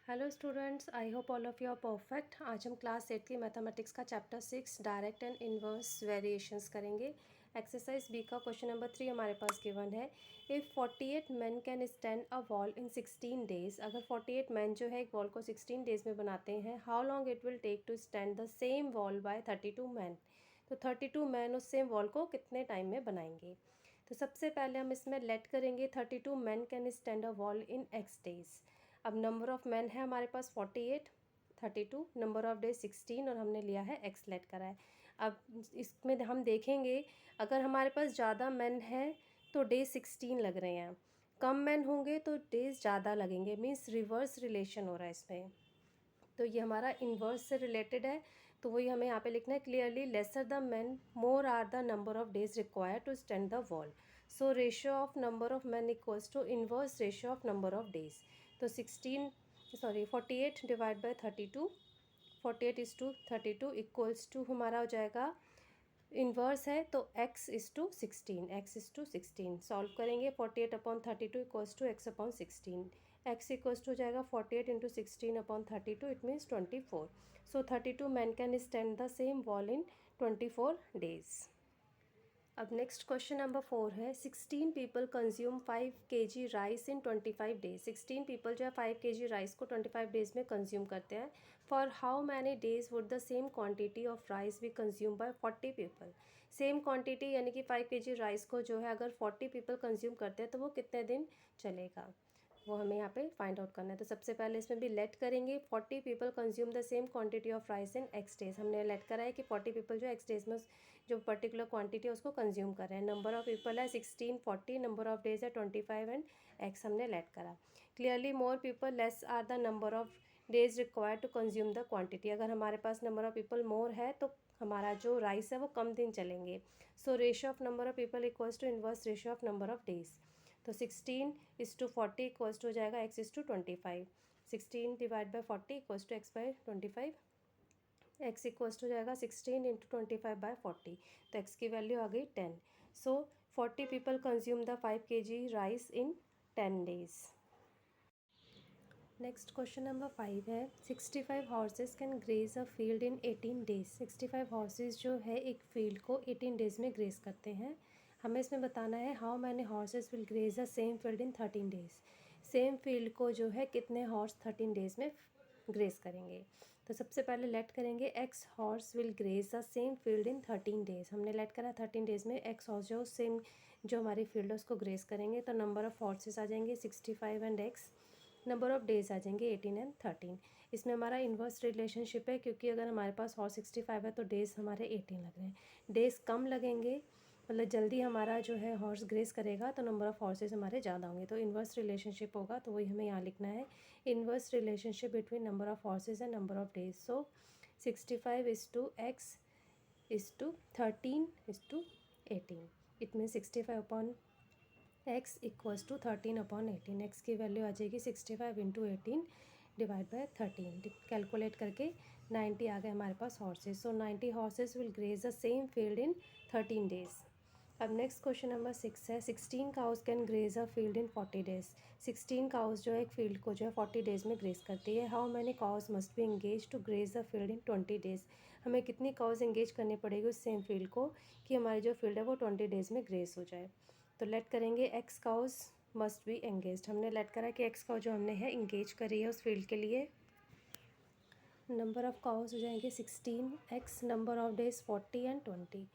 Hello students, I hope all of you are perfect. आज हम class 8 की mathematics का chapter 6 direct and inverse variations करेंगे। Exercise B का क्वेश्चन नंबर 3 हमारे पास गिवन है। If 48 man can stand a wall in 16 days, अगर 48 मैन जो है एक वॉल को 16 डेज में बनाते हैं, how long it will take to stand the same wall by 32 man. तो 32 मैन उस सेम वॉल को कितने टाइम में बनाएंगे। तो सबसे पहले हम इसमें लेट करेंगे 32 man can stand a wall in x days. अब नंबर ऑफ़ मैन है हमारे पास 48, 32, नंबर ऑफ़ डेज 16 और हमने लिया है एक्स लेट करा है। अब इसमें हम देखेंगे, अगर हमारे पास ज़्यादा मैन है तो डेज 16 लग रहे हैं, कम मैन होंगे तो डेज ज़्यादा लगेंगे, मीन्स रिवर्स रिलेशन हो रहा है इसमें। तो ये हमारा इन्वर्स से रिलेटेड है, तो वही हमें यहाँ पे लिखना है clearly. Lesser the man more are the number of days required to stand the wall. So ratio of number of man equals to inverse ratio of number of days. तो 48 divide by 32, 48 is to 32 equals to हमारा हो जाएगा, inverse है तो x is to 16, x is to 16 solve करेंगे। 48 upon 32 equals to x upon 16, x equals to हो जाएगा 48 into 16 upon 32, it means 24। So 32 man can stand the same wall in 24 days. अब next question number 4 है। 16 people consume 5 kg rice इन 25 days. 16 people जो है 5 kg rice को 25 days में consume करते हैं। For how many days would the same quantity of rice B consume by 40 people. Same quantity यानी कि 5 kg राइस को जो है अगर 40 पीपल कंज्यूम करते हैं तो वो कितने दिन चलेगा, वो हमें यहाँ पे फाइंड आउट करना है। तो सबसे पहले इसमें भी लेट करेंगे। 40 people consume the same quantity of rice in x days. हमने लेट करा है कि 40 पीपल जो एक्स डेज में जो पर्टिकुलर क्वांटिटी है उसको कंज्यूम कर रहे हैं। नंबर ऑफ पीपल है 16, 40, नंबर ऑफ डेज है 25 एंड एक्स हमने लेट करा। Clearly more people less are the number of days required to consume the quantity. अगर हमारे पास नंबर ऑफ पीपल मोर है तो हमारा जो राइस है वो कम दिन चलेंगे। So ratio of number of people equals to inverse ratio of number of days. तो 16 इज़ टू 40 इक्वल्स टू हो जाएगा x is to 25। 16 divide by 40 equals to x by 25। x equals to हो जाएगा 16 इंटू 25 बाई 40, तो x की value आ गई 10। So 40 people consume the 5 kg rice in 10 days. Next question number 5 है। 65 horses can graze a field in 18 days. 65 horses जो है एक फील्ड को 18 डेज में ग्रेज करते हैं। हमें इसमें बताना है how many horses will graze the same field in 13 days. Same field को जो है कितने हॉर्स 13 डेज में ग्रेज करेंगे। तो सबसे पहले लेट करेंगे x horse will graze the same field in 13 days. हमने लेट करा 13 डेज में एक्स हॉर्स जो सेम जो हमारी फील्ड है उसको ग्रेज करेंगे। तो नंबर ऑफ हॉर्सेस आ जाएंगे 65 and x, number of days आ जाएंगे 18 एंड 13। इसमें हमारा इन्वर्स रिलेशनशिप है, क्योंकि अगर हमारे पास हॉर्स 65 है तो डेज हमारे 18 लग रहे हैं। डेज कम लगेंगे, मतलब जल्दी हमारा जो है हॉर्स ग्रेस करेगा तो नंबर ऑफ़ हॉर्सेस हमारे ज़्यादा होंगे, तो इन्वर्स रिलेशनशिप होगा। तो वही हमें यहाँ लिखना है, inverse relationship between number of horses and number of days. So 65 is to x is to 13 is to 18। It mean 65 upon x equals to 13 upon 18। X की वैल्यू आ जाएगी 65 इंटू 18 डिवाइड बाय 13। कैलकुलेट करके 90 आ गए हमारे पास horses. So 90 horses will graze the same field in 13 days. अब next question number 6 है। 16 cows can graze a field in 40 days. 16 cows जो है एक फील्ड को जो है 40 डेज में ग्रेज करती है। How many cows must be engage to graze the field in 20 days. हमें कितनी काउज एंगेज करनी पड़ेगी उस सेम फील्ड को कि हमारी जो फील्ड है वो 20 डेज में ग्रेज हो जाए। तो लेट करेंगे x cows must be engage. हमने लेट करा कि एक्स काउ जो हमने है इंगेज करी है उस फील्ड के लिए। नंबर ऑफ़ काउज हो जाएंगे 16, x number of days 40 and 20।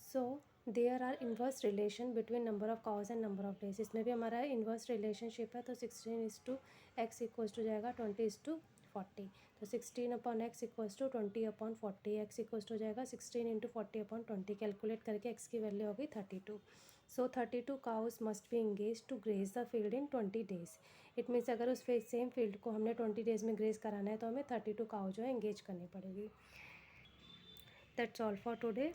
So there are inverse relation between number of cows and number of days. इसमें भी हमारा इन्वर्स रिलेशनशिप है। तो 16 is to x equals to जाएगा 20 इज़ टू 40। तो 16 upon x equals to 20 upon 40। X equals to जाएगा 16 into 40 upon 20। Calculate करके x की वैल्यू होगी 32। So 32 cause must be engage to graze the field in 20 days. It means अगर उस same field को हमने 20 डेज में ग्रेज कराना है तो हमें 32 काउ जो है इंगेज करनी पड़ेगी। That's all for today.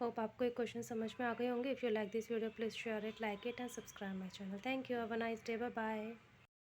Hope आपको एक क्वेश्चन समझ में आ गए होंगे। If you like this video please share it, like it and subscribe my channel. Thank you, have a nice day, bye bye.